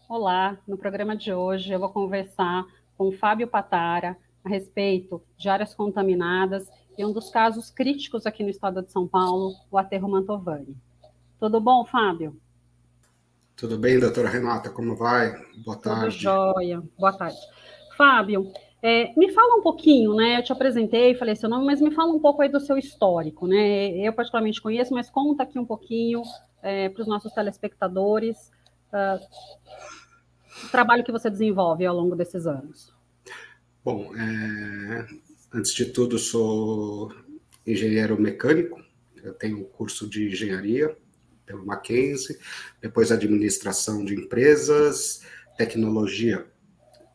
Olá, no programa de hoje eu vou conversar com o Fábio Patara a respeito de áreas contaminadas e um dos casos críticos aqui no estado de São Paulo, o aterro Mantovani. Tudo bom, Fábio? Tudo bem, doutora Renata? Como vai? Boa Tudo tarde. jóia. Boa tarde. Fábio, me fala um pouquinho, né? Eu te apresentei, falei seu nome, mas me fala um pouco aí do seu histórico, né? Eu particularmente conheço, mas conta aqui um pouquinho para os nossos telespectadores o trabalho que você desenvolve ao longo desses anos. Bom, antes de tudo, sou engenheiro mecânico. Eu tenho um curso de engenharia pelo Mackenzie, depois administração de empresas, tecnologia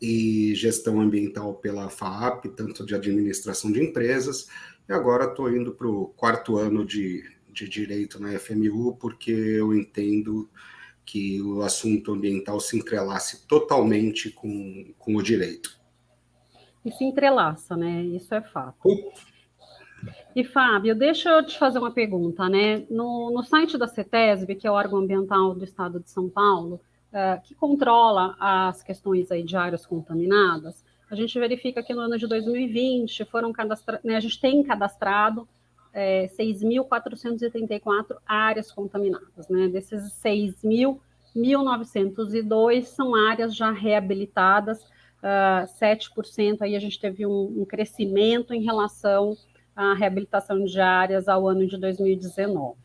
e gestão ambiental pela FAAP, tanto de administração de empresas, e agora estou indo para o quarto ano de Direito na FMU, porque eu entendo que o assunto ambiental se entrelace totalmente com o direito. E se entrelaça, né? Isso é fato. E, Fábio, deixa eu te fazer uma pergunta, né? No site da CETESB, que é o órgão ambiental do estado de São Paulo, que controla as questões aí de áreas contaminadas, a gente verifica que no ano de 2020 foram né, a gente tem cadastrado 6.434 áreas contaminadas, né? Desses 6.000, 1.902 são áreas já reabilitadas, 7% aí a gente teve um crescimento em relação à reabilitação de áreas ao ano de 2019.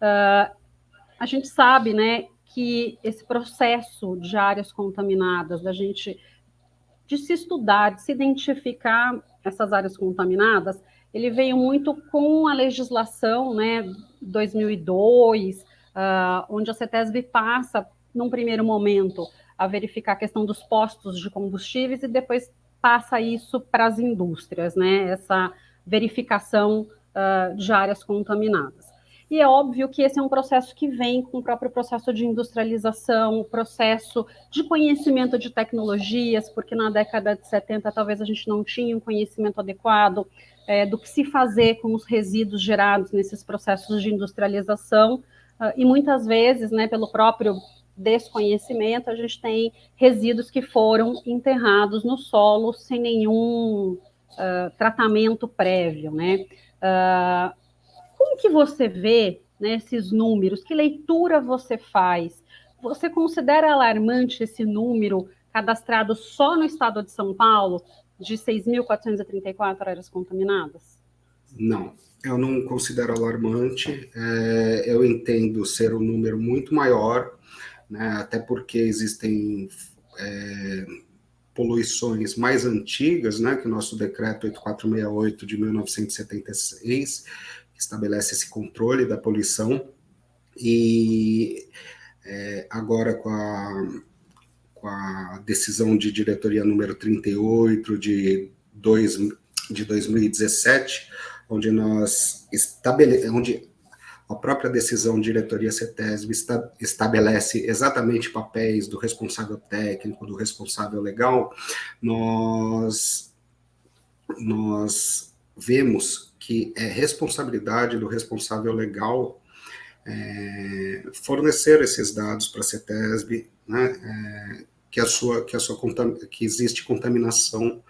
A gente sabe, né, que esse processo de áreas contaminadas, de se estudar, de se identificar essas áreas contaminadas, ele veio muito com a legislação, né, 2002, onde a CETESB passa, num primeiro momento, a verificar a questão dos postos de combustíveis e depois passa isso para as indústrias, né, essa verificação de áreas contaminadas. E é óbvio que esse é um processo que vem com o próprio processo de industrialização, o processo de conhecimento de tecnologias, porque na década de 70 talvez a gente não tinha um conhecimento adequado do que se fazer com os resíduos gerados nesses processos de industrialização, e muitas vezes, né, pelo próprio desconhecimento, a gente tem resíduos que foram enterrados no solo sem nenhum tratamento prévio, né? Como que você vê, né, esses números? Que leitura você faz? Você considera alarmante esse número cadastrado só no estado de São Paulo de 6.434 áreas contaminadas? Não, eu não considero alarmante. Eu entendo ser um número muito maior, né, até porque existem poluições mais antigas, né, que o nosso decreto 8468 de 1976 que estabelece esse controle da poluição, e agora com a decisão de diretoria número 38 de 2017, onde onde a própria decisão diretoria CETESB estabelece exatamente papéis do responsável técnico, do responsável legal, nós vemos que é responsabilidade do responsável legal fornecer esses dados para a CETESB, né, que existe contaminação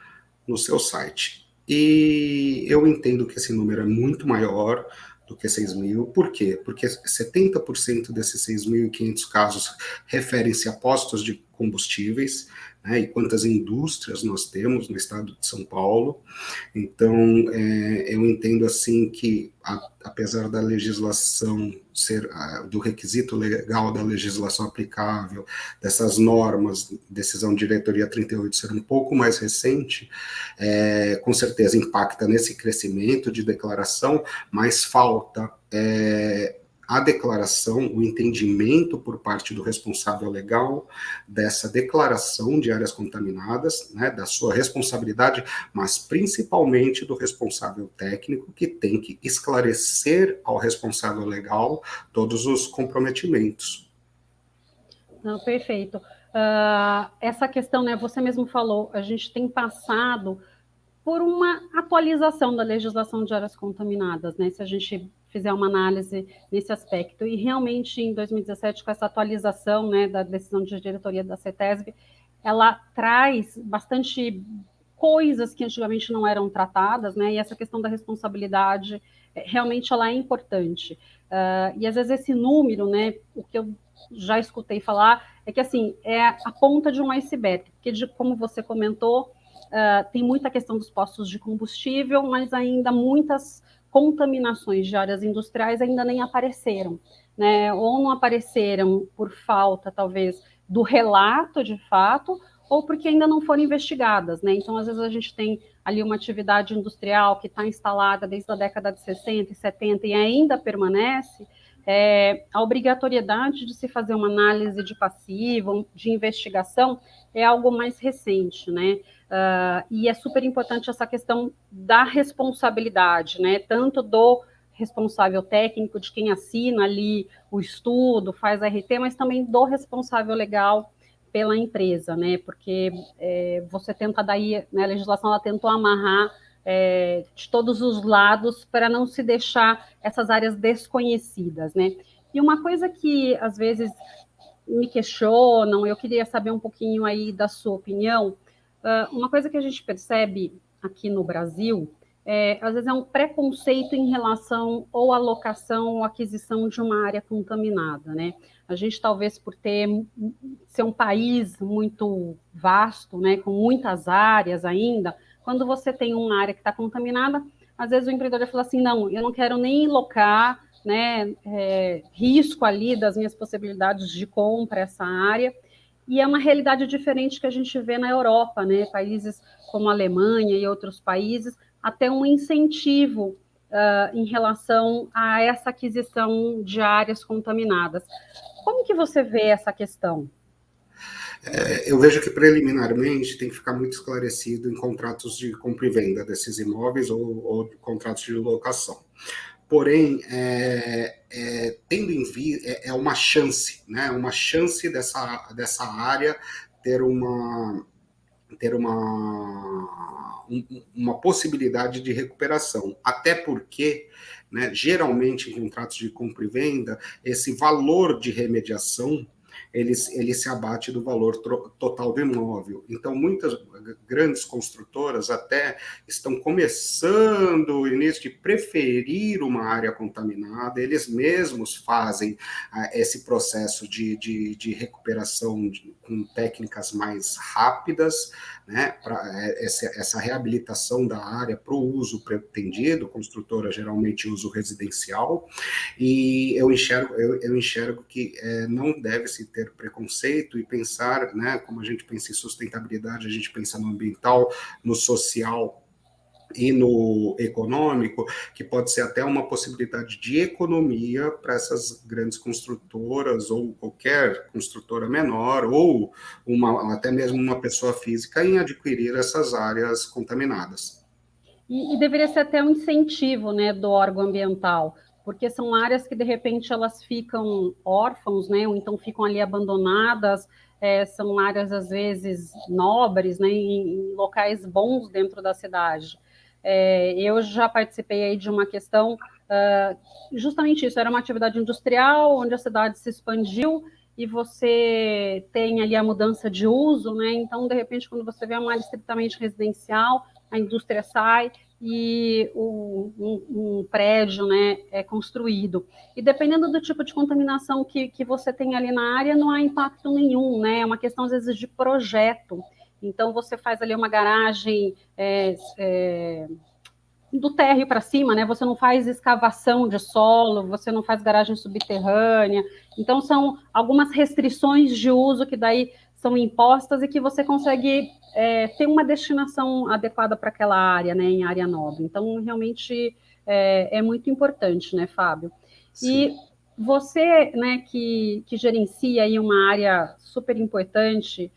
no seu site. E eu entendo que esse número é muito maior do que 6 mil. Por quê? Porque 70% desses 6.500 casos referem-se a postos de combustíveis, né, e quantas indústrias nós temos no estado de São Paulo. Então, eu entendo assim que, apesar da legislação ser, do requisito legal da legislação aplicável, dessas normas, decisão de diretoria 38 ser um pouco mais recente, com certeza impacta nesse crescimento de declaração, mas falta a declaração, o entendimento por parte do responsável legal dessa declaração de áreas contaminadas, né, da sua responsabilidade, mas principalmente do responsável técnico, que tem que esclarecer ao responsável legal todos os comprometimentos. Não, perfeito. Essa questão, né, você mesmo falou, a gente tem passado por uma atualização da legislação de áreas contaminadas, né? Se a gente fizer uma análise nesse aspecto. E realmente, em 2017, com essa atualização, né, da decisão de diretoria da CETESB, ela traz bastante coisas que antigamente não eram tratadas, né? E essa questão da responsabilidade, realmente ela é importante. E às vezes esse número, né, o que eu já escutei falar, é que assim, é a ponta de um iceberg, porque como você comentou, tem muita questão dos postos de combustível, mas ainda muitas contaminações de áreas industriais ainda nem apareceram, né? Ou não apareceram por falta, talvez, do relato de fato, ou porque ainda não foram investigadas, né? Então, às vezes, a gente tem ali uma atividade industrial que está instalada desde a década de 60 e 70 e ainda permanece, a obrigatoriedade de se fazer uma análise de passivo, de investigação, é algo mais recente, né? E é super importante essa questão da responsabilidade, né? Tanto do responsável técnico, de quem assina ali o estudo, faz a RT, mas também do responsável legal pela empresa, né? Porque você tenta daí, né, a legislação ela tentou amarrar de todos os lados para não se deixar essas áreas desconhecidas, né? E uma coisa que às vezes me questionam, eu queria saber um pouquinho aí da sua opinião. Uma coisa que a gente percebe aqui no Brasil às vezes é um preconceito em relação ou à locação ou aquisição de uma área contaminada, né? A gente talvez por ser um país muito vasto, né, com muitas áreas ainda, quando você tem uma área que está contaminada, às vezes o empreendedor fala assim, não, eu não quero nem locar, né, risco ali das minhas possibilidades de compra essa área, e é uma realidade diferente que a gente vê na Europa, né, países como a Alemanha e outros países, até um incentivo em relação a essa aquisição de áreas contaminadas. Como que você vê essa questão? Eu vejo que preliminarmente tem que ficar muito esclarecido em contratos de compra e venda desses imóveis ou contratos de locação. Porém, tendo em vista, é uma chance, né? Uma chance dessa área ter uma possibilidade de recuperação. Até porque, né, geralmente, em contratos de compra e venda, esse valor de remediação ele se abate do valor total do imóvel. Então, muitas grandes construtoras até estão começando o início de preferir uma área contaminada, eles mesmos fazem esse processo de recuperação com técnicas mais rápidas, né, para essa reabilitação da área para o uso pretendido, construtora geralmente uso residencial, e eu enxergo que não deve-se ter preconceito e pensar, né, como a gente pensa em sustentabilidade, a gente pensa no ambiental, no social e no econômico, que pode ser até uma possibilidade de economia para essas grandes construtoras ou qualquer construtora menor ou até mesmo uma pessoa física em adquirir essas áreas contaminadas. E deveria ser até um incentivo, né, do órgão ambiental, porque são áreas que, de repente, elas ficam órfãos, né, ou então ficam ali abandonadas, são áreas, às vezes, nobres, né, em locais bons dentro da cidade. Eu já participei aí de uma questão, justamente isso, era uma atividade industrial, onde a cidade se expandiu, e você tem ali a mudança de uso, né, então, de repente, quando você vê uma área estritamente residencial, a indústria sai e um prédio, né, é construído. E dependendo do tipo de contaminação que você tem ali na área, não há impacto nenhum, né? É uma questão, às vezes, de projeto. Então, você faz ali uma garagem do térreo para cima, né? Você não faz escavação de solo, você não faz garagem subterrânea. Então, são algumas restrições de uso que daí são impostas e que você consegue ter uma destinação adequada para aquela área, né? Em área nobre. Então, realmente é muito importante, né, Fábio? Sim. E você, né, que gerencia aí uma área super importante,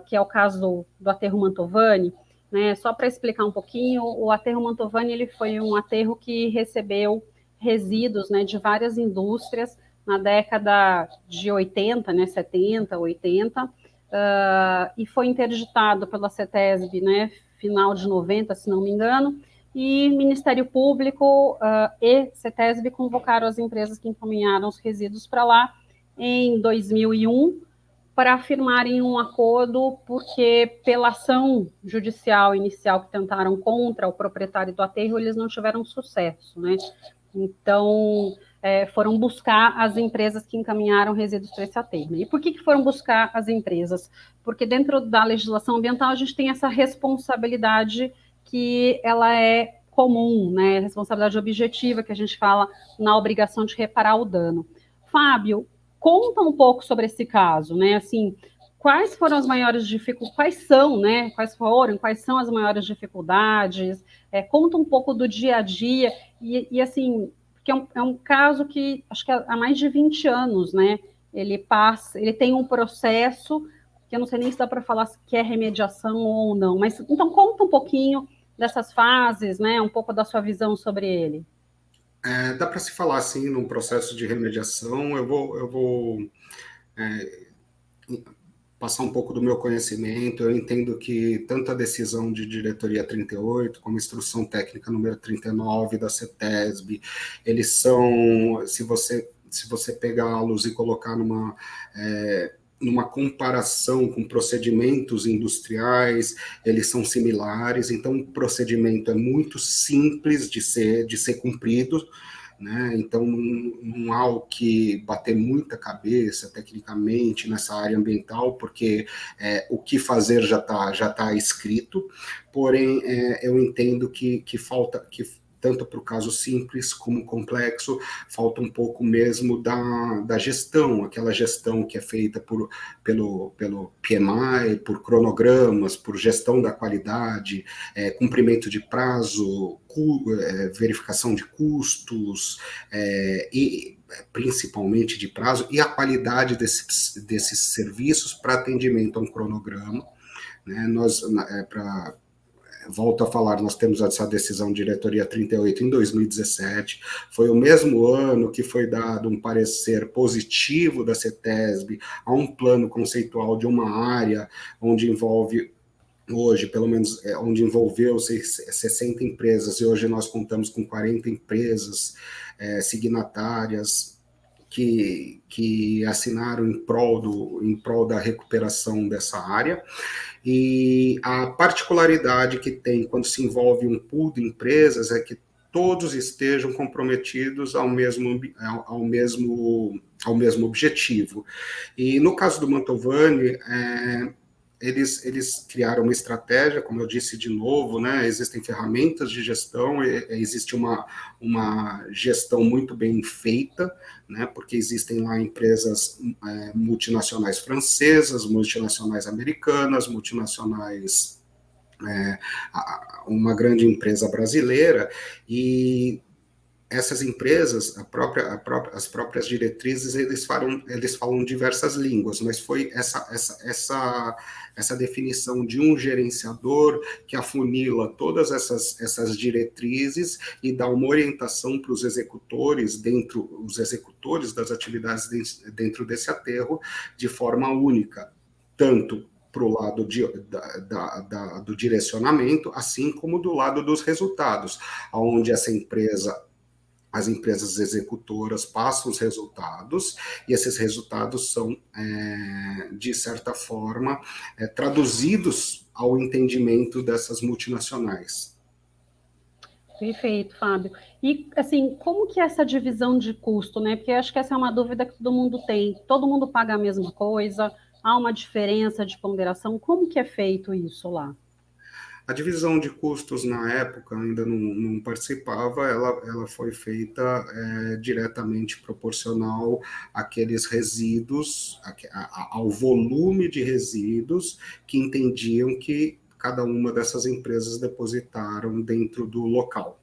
que é o caso do Aterro Mantovani, né, só para explicar um pouquinho, o Aterro Mantovani ele foi um aterro que recebeu resíduos, né, de várias indústrias na década de 80, né, 70, 80, e foi interditado pela CETESB, né, final de 90, se não me engano, e Ministério Público e CETESB convocaram as empresas que encaminharam os resíduos para lá em 2001 para firmarem um acordo, porque pela ação judicial inicial que tentaram contra o proprietário do aterro, eles não tiveram sucesso, né? Então, foram buscar as empresas que encaminharam resíduos para esse aterro. E por que foram buscar as empresas? Porque dentro da legislação ambiental a gente tem essa responsabilidade que ela é comum, né? Responsabilidade objetiva, que a gente fala na obrigação de reparar o dano. Fábio, conta um pouco sobre esse caso, né? Assim, quais foram as maiores dificuldades, quais são as maiores dificuldades, conta um pouco do dia a dia, e assim, porque é um caso que acho que há mais de 20 anos, né? Ele tem um processo que eu não sei nem se dá para falar que é remediação ou não, mas então conta um pouquinho dessas fases, né? Um pouco da sua visão sobre ele. Dá para se falar assim num processo de remediação. Eu vou passar um pouco do meu conhecimento. Eu entendo que tanto a decisão de diretoria 38, como a instrução técnica número 39 da CETESB, eles são, se você pegá-los e colocar numa comparação com procedimentos industriais, eles são similares. Então o procedimento é muito simples de ser cumprido, né? Então, não há o que bater muita cabeça tecnicamente nessa área ambiental, porque o que fazer já tá escrito. Porém, eu entendo que falta, que tanto para o caso simples como complexo, falta um pouco mesmo da gestão, aquela gestão que é feita pelo PMI, por cronogramas, por gestão da qualidade, cumprimento de prazo, verificação de custos, e principalmente de prazo, e a qualidade desses serviços para atendimento a um cronograma, né? Volto a falar, nós temos essa decisão de diretoria 38 em 2017, foi o mesmo ano que foi dado um parecer positivo da CETESB a um plano conceitual de uma área onde envolve hoje, pelo menos, onde envolveu 60 empresas, e hoje nós contamos com 40 empresas signatárias que assinaram em prol da recuperação dessa área. E a particularidade que tem quando se envolve um pool de empresas é que todos estejam comprometidos ao mesmo objetivo. E no caso do Mantovani, eles criaram uma estratégia, como eu disse de novo, né? Existem ferramentas de gestão, existe uma gestão muito bem feita, né? Porque existem lá empresas multinacionais francesas, multinacionais americanas, multinacionais, uma grande empresa brasileira, e essas empresas, as próprias diretrizes, eles falam diversas línguas, mas foi essa definição de um gerenciador que afunila todas essas diretrizes e dá uma orientação para os executores das atividades dentro desse aterro de forma única, tanto para o lado do direcionamento, assim como do lado dos resultados, onde as empresas executoras passam os resultados, e esses resultados são, de certa forma, traduzidos ao entendimento dessas multinacionais. Perfeito, Fábio. E, assim, como que é essa divisão de custo, né? Porque eu acho que essa é uma dúvida que todo mundo tem. Todo mundo paga a mesma coisa? Há uma diferença de ponderação? Como que é feito isso lá? A divisão de custos na época ainda não participava, ela foi feita diretamente proporcional àqueles resíduos, ao volume de resíduos que entendiam que cada uma dessas empresas depositaram dentro do local.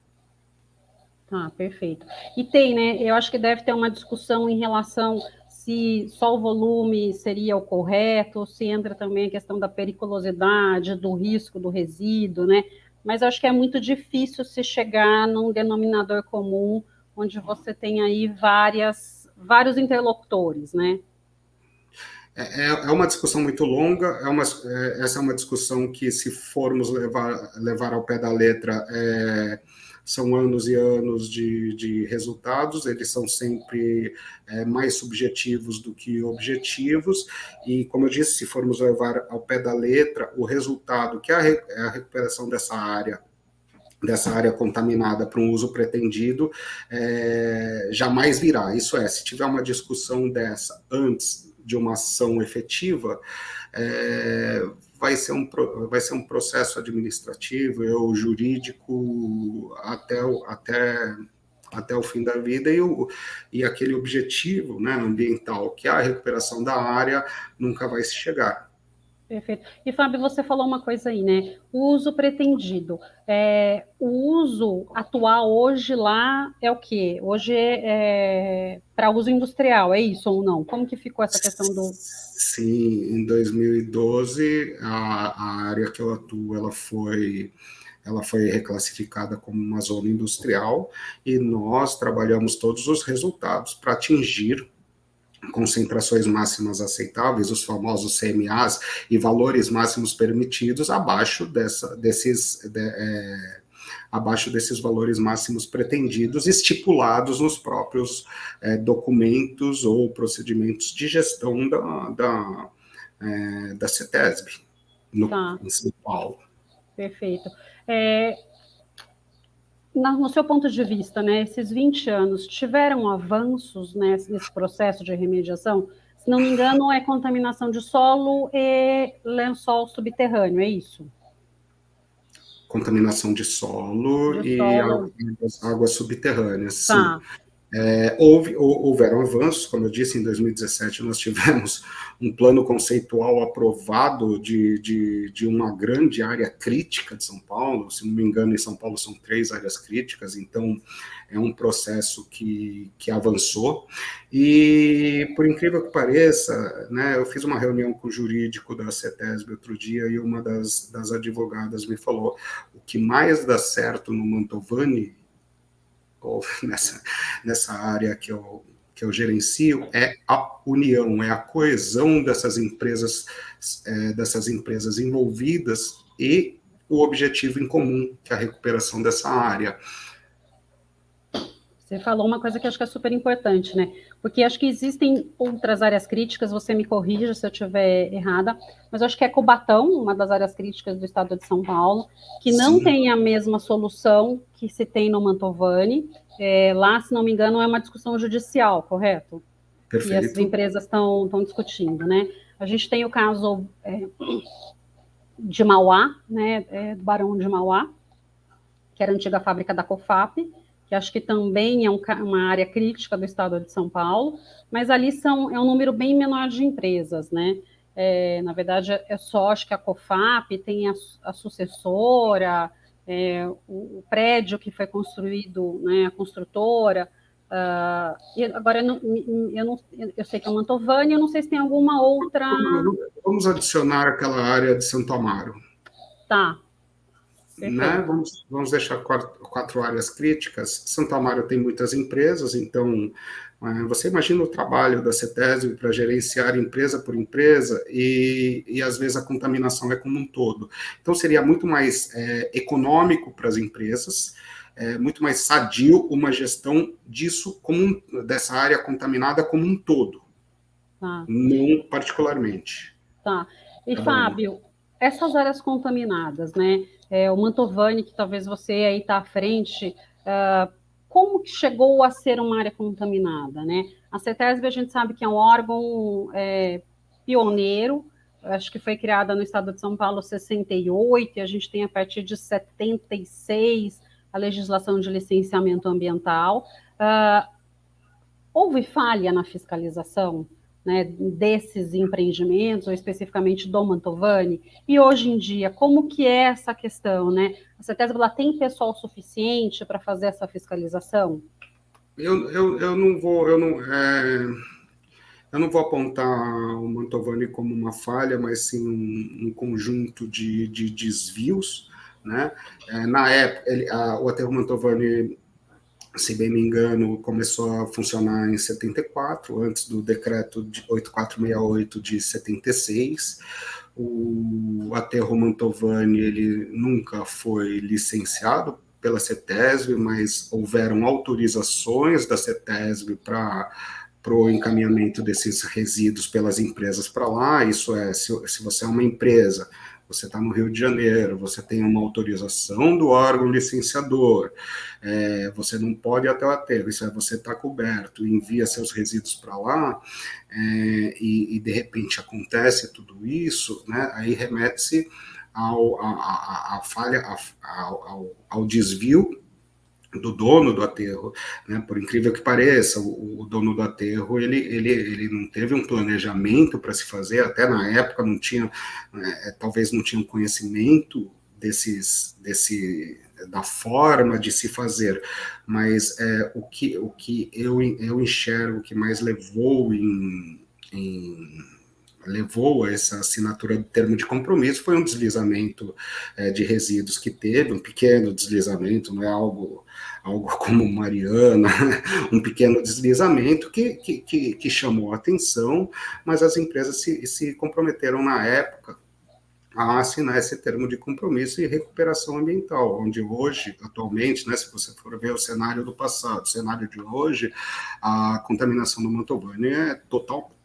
Tá, perfeito. E tem, né? Eu acho que deve ter uma discussão em relação se só o volume seria o correto, se entra também a questão da periculosidade, do risco do resíduo, né? Mas eu acho que é muito difícil se chegar num denominador comum onde você tem aí vários interlocutores, né? É uma discussão muito longa, essa é uma discussão que, se formos levar ao pé da letra, são anos e anos de resultados, eles são sempre mais subjetivos do que objetivos, e, como eu disse, se formos levar ao pé da letra, o resultado, que é a recuperação dessa área contaminada para um uso pretendido, jamais virá. Isso é, se tiver uma discussão dessa antes de uma ação efetiva, vai ser um processo administrativo ou jurídico até o fim da vida, e aquele objetivo, né, ambiental, que é a recuperação da área, nunca vai se chegar. Perfeito. E, Fábio, você falou uma coisa aí, né? O uso pretendido. O uso atual hoje lá é o quê? Hoje é para uso industrial, é isso ou não? Como que ficou essa questão do... Sim, em 2012, a área que eu atuo, ela foi reclassificada como uma zona industrial, e nós trabalhamos todos os resultados para atingir concentrações máximas aceitáveis, os famosos CMAs, e valores máximos permitidos abaixo desses valores máximos pretendidos, estipulados nos próprios documentos ou procedimentos de gestão da CETESB, em São Paulo. Perfeito. No seu ponto de vista, né, esses 20 anos tiveram avanços, né, nesse processo de remediação? Se não me engano, é contaminação de solo e lençol subterrâneo, é isso? Contaminação de solo De e solo. águas subterrâneas, sim. Tá. Houveram avanços, como eu disse, em 2017 nós tivemos um plano conceitual aprovado de uma grande área crítica de São Paulo. Se não me engano, em São Paulo são 3 áreas críticas, então é um processo que avançou, e, por incrível que pareça, né, eu fiz uma reunião com o jurídico da CETESB outro dia, e uma das advogadas me falou: o que mais dá certo no Mantovani, ou nessa área que eu gerencio, é a união, é a coesão dessas empresas envolvidas, e o objetivo em comum, que é a recuperação dessa área. Você falou uma coisa que acho que é super importante, né? Porque acho que existem outras áreas críticas, você me corrija se eu estiver errada, mas acho que é Cubatão, uma das áreas críticas do estado de São Paulo, que não Sim. tem a mesma solução que se tem no Mantovani. Lá, se não me engano, é uma discussão judicial, correto? Perfeito. E as empresas estão discutindo, né? A gente tem o caso de Mauá, né, do Barão de Mauá, que era a antiga fábrica da COFAP, que acho que também é uma área crítica do estado de São Paulo, mas ali é um número bem menor de empresas, né? Na verdade, é só, acho que a COFAP tem a sucessora, o prédio que foi construído, né, a construtora, e agora eu sei que é o Mantovani, eu não sei se tem alguma outra... Vamos adicionar aquela área de Santo Amaro. Tá. Né? Vamos deixar 4 áreas críticas. Santo Amaro tem muitas empresas, então você imagina o trabalho da CETESB para gerenciar empresa por empresa, e às vezes a contaminação é como um todo. Então seria muito mais econômico para as empresas, muito mais sadio uma gestão disso, dessa área contaminada como um todo, não particularmente. Tá. E, Fábio, essas áreas contaminadas, né? O Mantovani, que talvez você aí está à frente, como que chegou a ser uma área contaminada, né? A CETESB, a gente sabe que é um órgão pioneiro, acho que foi criada no estado de São Paulo em 68, e a gente tem a partir de 76 a legislação de licenciamento ambiental. Houve falha na fiscalização, né, desses empreendimentos, ou especificamente do Mantovani? E hoje em dia, como que é essa questão, né? A CETESB tem pessoal suficiente para fazer essa fiscalização? Eu não vou apontar o Mantovani como uma falha, mas sim um conjunto de desvios, né? Na época, o aterro Mantovani se bem me engano, começou a funcionar em 74, antes do decreto de 8468 de 76. O aterro Mantovani, ele nunca foi licenciado pela CETESB, mas houveram autorizações da CETESB para o encaminhamento desses resíduos pelas empresas para lá. Isso é, se você é uma empresa, você está no Rio de Janeiro, você tem uma autorização do órgão licenciador, você não pode ir até o aterro, isso é, você está coberto, envia seus resíduos para lá, e de repente acontece tudo isso, né, aí remete-se à falha, ao desvio do dono do aterro, né? Por incrível que pareça, o dono do aterro, ele não teve um planejamento para se fazer, até na época não tinha, talvez não tinha um conhecimento da forma de se fazer, mas o que eu enxergo que mais levou a essa assinatura do termo de compromisso foi um deslizamento de resíduos que teve, um pequeno deslizamento, não é algo como Mariana, um pequeno deslizamento que chamou a atenção, mas as empresas se comprometeram na época a assinar esse termo de compromisso e recuperação ambiental, onde hoje, atualmente, né, se você for ver o cenário do passado, o cenário de hoje, a contaminação do Mantovani é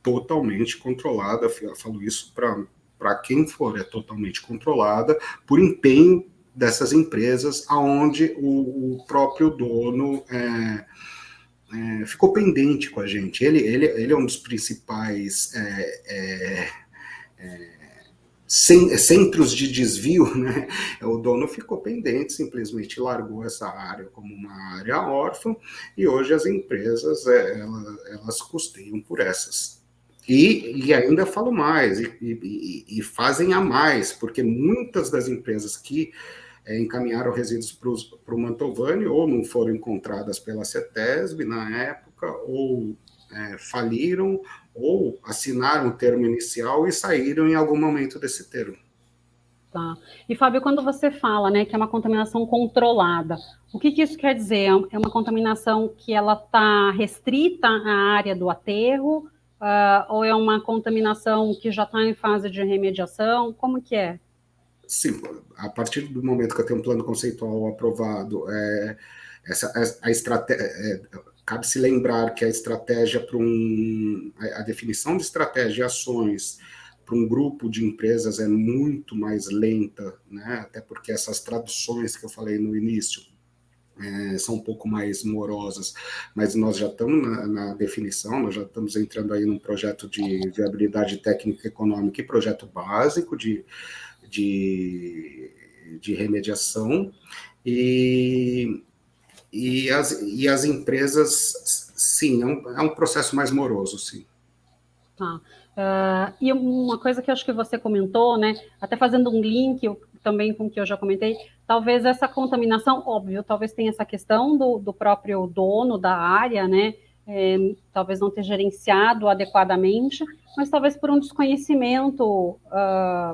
totalmente controlada, eu falo isso para quem for, é totalmente controlada por empenho dessas empresas, aonde o próprio dono ficou pendente com a gente. Ele é um dos principais centros de desvio, né? O dono ficou pendente, simplesmente largou essa área como uma área órfã, e hoje as empresas elas custeiam por essas. E ainda falo mais, e fazem a mais, porque muitas das empresas que encaminharam resíduos para o Mantovani ou não foram encontradas pela CETESB na época, ou faliram, ou assinaram o termo inicial e saíram em algum momento desse termo. Tá. E, Fábio, quando você fala, né, que é uma contaminação controlada, o que isso quer dizer? É uma contaminação que ela está restrita à área do aterro, ou é uma contaminação que já está em fase de remediação? Como que é? Sim, a partir do momento que eu tenho um plano conceitual aprovado, a estratégia, cabe se lembrar que a estratégia para a definição de estratégia e ações para um grupo de empresas é muito mais lenta, né? Até porque essas traduções que eu falei no início são um pouco mais morosas, mas nós já estamos na definição, nós já estamos entrando aí num projeto de viabilidade técnica e econômica e projeto básico de remediação, e as empresas, sim, é um processo mais moroso, sim. Tá. E uma coisa que eu acho que você comentou, né, até fazendo um link também com o que eu já comentei, talvez essa contaminação, óbvio, talvez tenha essa questão do próprio dono da área, né, talvez não ter gerenciado adequadamente, mas talvez por um desconhecimento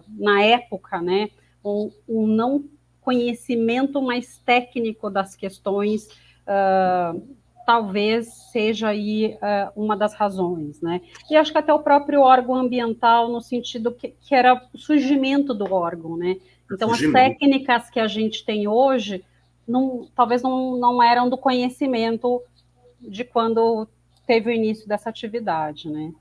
na época, né, um não conhecimento mais técnico das questões, talvez seja aí uma das razões, né? E acho que até o próprio órgão ambiental, no sentido que era o surgimento do órgão, né? Então, as técnicas que a gente tem hoje, talvez não eram do conhecimento de quando teve o início dessa atividade, né?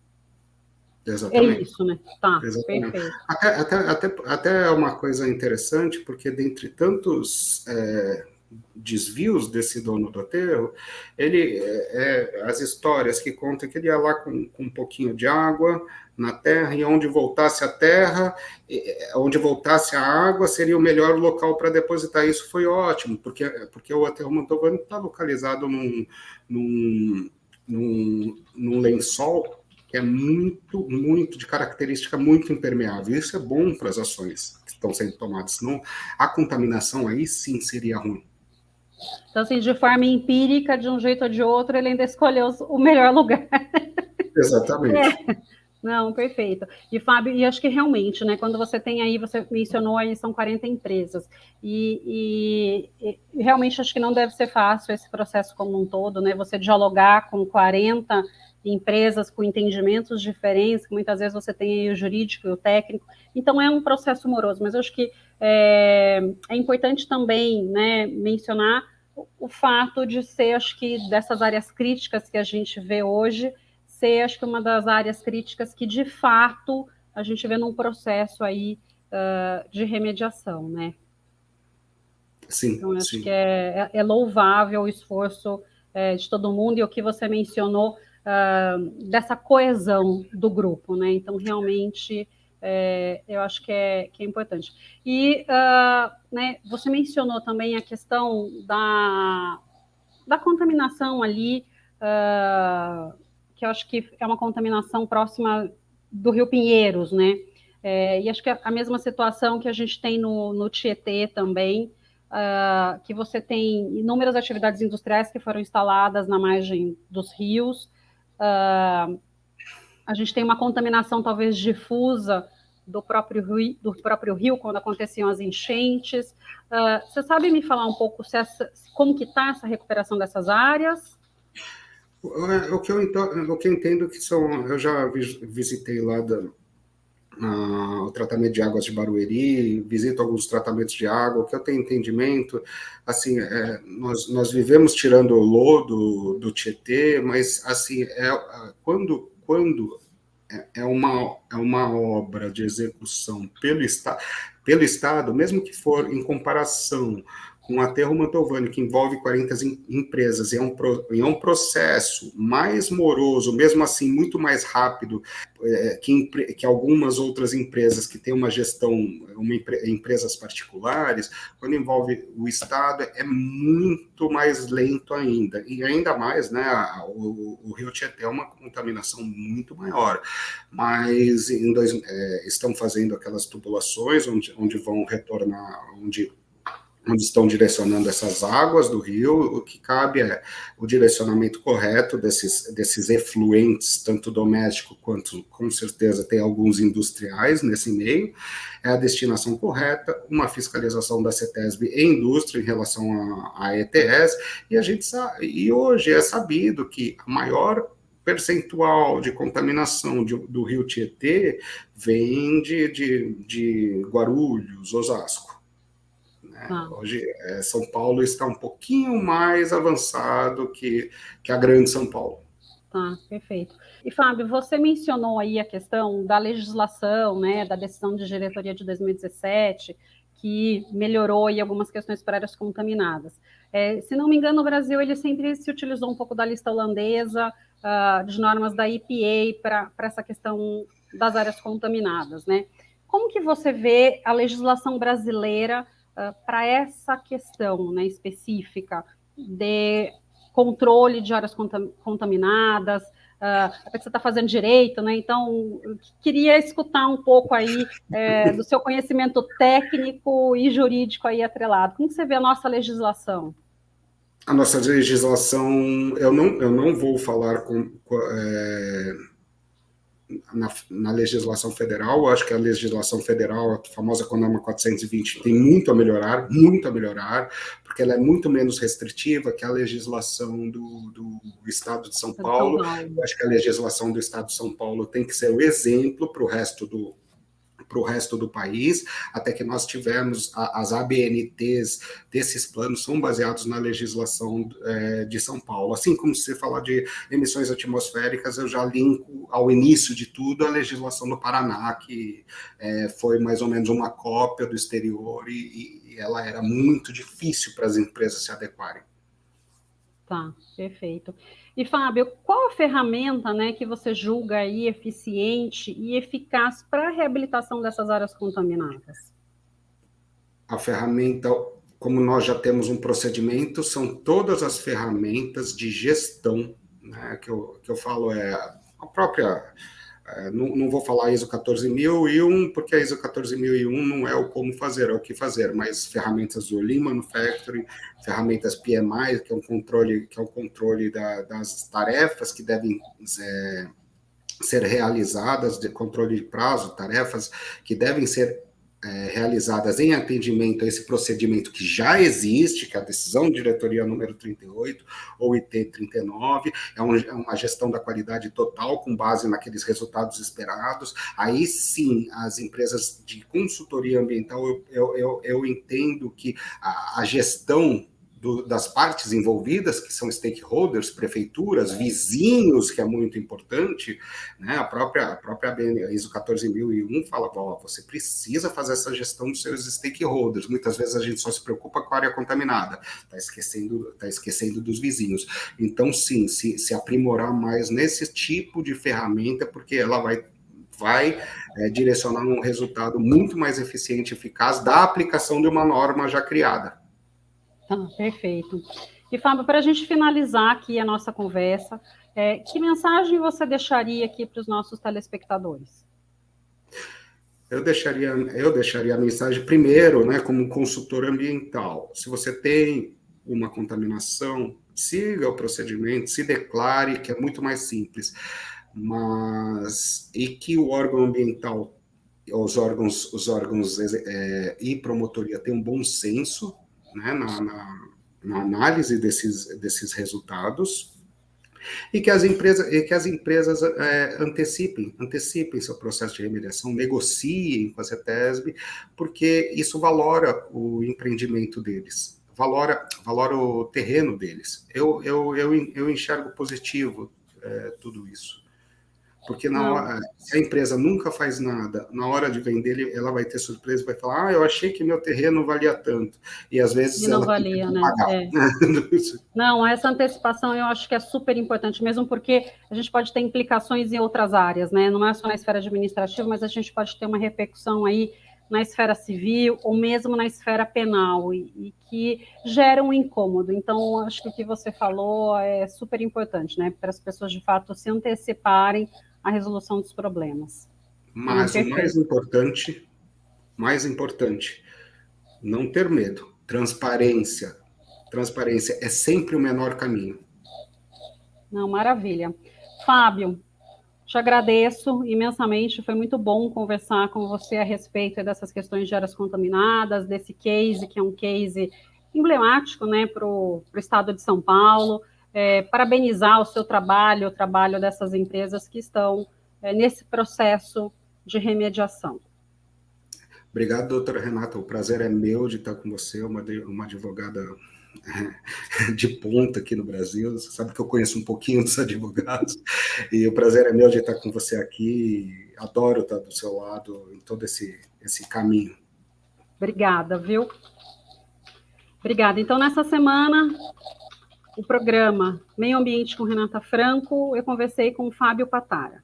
Exatamente. É isso, né? Tá, exatamente. Perfeito. Até uma coisa interessante, porque dentre tantos desvios desse dono do aterro, as histórias que contam que ele ia lá com um pouquinho de água na terra, e onde voltasse a terra, onde voltasse a água, seria o melhor local para depositar. Isso foi ótimo, porque o aterro Mantovani está localizado num lençol que é muito de característica muito impermeável. Isso é bom para as ações que estão sendo tomadas, senão a contaminação aí sim seria ruim. Então, assim, de forma empírica, de um jeito ou de outro, ele ainda escolheu o melhor lugar. Exatamente. Não, perfeito. E, Fábio, e acho que realmente, né, quando você tem aí, você mencionou aí, são 40 empresas, e realmente acho que não deve ser fácil esse processo como um todo, né, você dialogar com 40 empresas com entendimentos diferentes, que muitas vezes você tem aí o jurídico e o técnico, então é um processo moroso, mas eu acho que é importante também, né, mencionar o fato de ser, acho que, dessas áreas críticas que a gente vê hoje, ser, acho que, uma das áreas críticas que, de fato, a gente vê num processo aí de remediação, né? Sim, Então, acho que sim. é louvável o esforço de todo mundo e o que você mencionou dessa coesão do grupo, né? Então, realmente, eu acho que é importante. E né, você mencionou também a questão da contaminação ali, que eu acho que é uma contaminação próxima do Rio Pinheiros, né? E acho que a mesma situação que a gente tem no Tietê também, que você tem inúmeras atividades industriais que foram instaladas na margem dos rios. A gente tem uma contaminação talvez difusa do próprio rio quando aconteciam as enchentes. Você sabe me falar um pouco como que está essa recuperação dessas áreas? O que eu entendo que são, eu já visitei lá o tratamento de águas de Barueri, visito alguns tratamentos de água, o que eu tenho entendimento, assim, nós vivemos tirando o lodo do Tietê, mas, assim, quando é uma obra de execução pelo Estado, mesmo que for em comparação com o aterro Mantovani, que envolve 40 empresas, e é um processo mais moroso, mesmo assim, muito mais rápido que algumas outras empresas que têm uma gestão, empresas particulares, quando envolve o Estado, é muito mais lento ainda. E ainda mais, né, o Rio Tietê é uma contaminação muito maior. Mas estão fazendo aquelas tubulações onde vão retornar, onde estão direcionando essas águas do rio. O que cabe é o direcionamento correto desses efluentes, tanto doméstico quanto, com certeza, tem alguns industriais nesse meio, é a destinação correta, uma fiscalização da CETESB em indústria em relação à ETS, e hoje é sabido que a maior percentual de contaminação do rio Tietê vem de Guarulhos, Osasco. Ah. Hoje, São Paulo está um pouquinho mais avançado que a grande São Paulo. Tá, perfeito. E, Fábio, você mencionou aí a questão da legislação, né, da decisão de diretoria de 2017, que melhorou aí algumas questões para áreas contaminadas. Se não me engano, no Brasil, ele sempre se utilizou um pouco da lista holandesa, de normas da EPA para essa questão das áreas contaminadas, né? Como que você vê a legislação brasileira para essa questão, né, específica de controle de áreas contaminadas, até que você está fazendo direito, né? Então, eu queria escutar um pouco aí do seu conhecimento técnico e jurídico aí atrelado. Como você vê a nossa legislação? A nossa legislação, eu não vou falar na legislação federal. Eu acho que a legislação federal, a famosa CONAMA 420, tem muito a melhorar, porque ela é muito menos restritiva que a legislação do Estado de São De São Paulo. Paulo. Eu acho que a legislação do Estado de São Paulo tem que ser o exemplo para o resto do país, até que nós tivemos as ABNTs desses planos são baseados na legislação de São Paulo. Assim como se falar de emissões atmosféricas, eu já linko ao início de tudo a legislação do Paraná, que foi mais ou menos uma cópia do exterior, e ela era muito difícil para as empresas se adequarem. Tá, perfeito. E, Fábio, qual a ferramenta, né, que você julga aí eficiente e eficaz para a reabilitação dessas áreas contaminadas? A ferramenta, como nós já temos um procedimento, são todas as ferramentas de gestão, né, que eu falo, a própria. Não vou falar ISO 14001, porque a ISO 14001 não é o como fazer, é o que fazer, mas ferramentas do Lean Manufacturing, ferramentas PMI, que é um controle das tarefas que devem ser realizadas, de controle de prazo, tarefas que devem ser realizadas em atendimento a esse procedimento que já existe, que é a decisão de diretoria número 38, ou IT 39, é uma gestão da qualidade total com base naqueles resultados esperados. Aí sim, as empresas de consultoria ambiental, eu entendo que a gestão das partes envolvidas, que são stakeholders, prefeituras, vizinhos, que é muito importante, né? A própria ISO 14001 fala, você precisa fazer essa gestão dos seus stakeholders. Muitas vezes a gente só se preocupa com a área contaminada, está esquecendo dos vizinhos. Então, sim, se aprimorar mais nesse tipo de ferramenta, porque ela vai direcionar um resultado muito mais eficiente e eficaz da aplicação de uma norma já criada. Perfeito. E, Fábio, para a gente finalizar aqui a nossa conversa, que mensagem você deixaria aqui para os nossos telespectadores? Eu deixaria a mensagem primeiro, né, como consultor ambiental. Se você tem uma contaminação, siga o procedimento, se declare, que é muito mais simples. E que o órgão ambiental, os órgãos e promotoria tenham um bom senso, né, na análise desses resultados, e que as empresas antecipem seu processo de remediação, negociem com a CETESB, porque isso valora o empreendimento deles, valora o terreno deles. Eu enxergo positivo tudo isso. Porque se a empresa nunca faz nada, na hora de vender, ela vai ter surpresa, vai falar, eu achei que meu terreno valia tanto. E às vezes não valia, né? Não, essa antecipação eu acho que é super importante, mesmo porque a gente pode ter implicações em outras áreas, né? Não é só na esfera administrativa, mas a gente pode ter uma repercussão aí na esfera civil ou mesmo na esfera penal e que gera um incômodo. Então, acho que o que você falou é super importante, né? Para as pessoas, de fato, se anteciparem à resolução dos problemas. Mas o mais importante, não ter medo. Transparência é sempre o menor caminho. Não, maravilha. Fábio, te agradeço imensamente, foi muito bom conversar com você a respeito dessas questões de áreas contaminadas, desse case, que é um case emblemático, né, para o estado de São Paulo. Parabenizar o seu trabalho, o trabalho dessas empresas que estão nesse processo de remediação. Obrigado, doutora Renata, o prazer é meu de estar com você, uma advogada de ponta aqui no Brasil, você sabe que eu conheço um pouquinho dos advogados, e o prazer é meu de estar com você aqui, adoro estar do seu lado em todo esse caminho. Obrigada, viu? Obrigada. Então, nessa semana, o programa Meio Ambiente com Renata Franco, eu conversei com o Fábio Patara.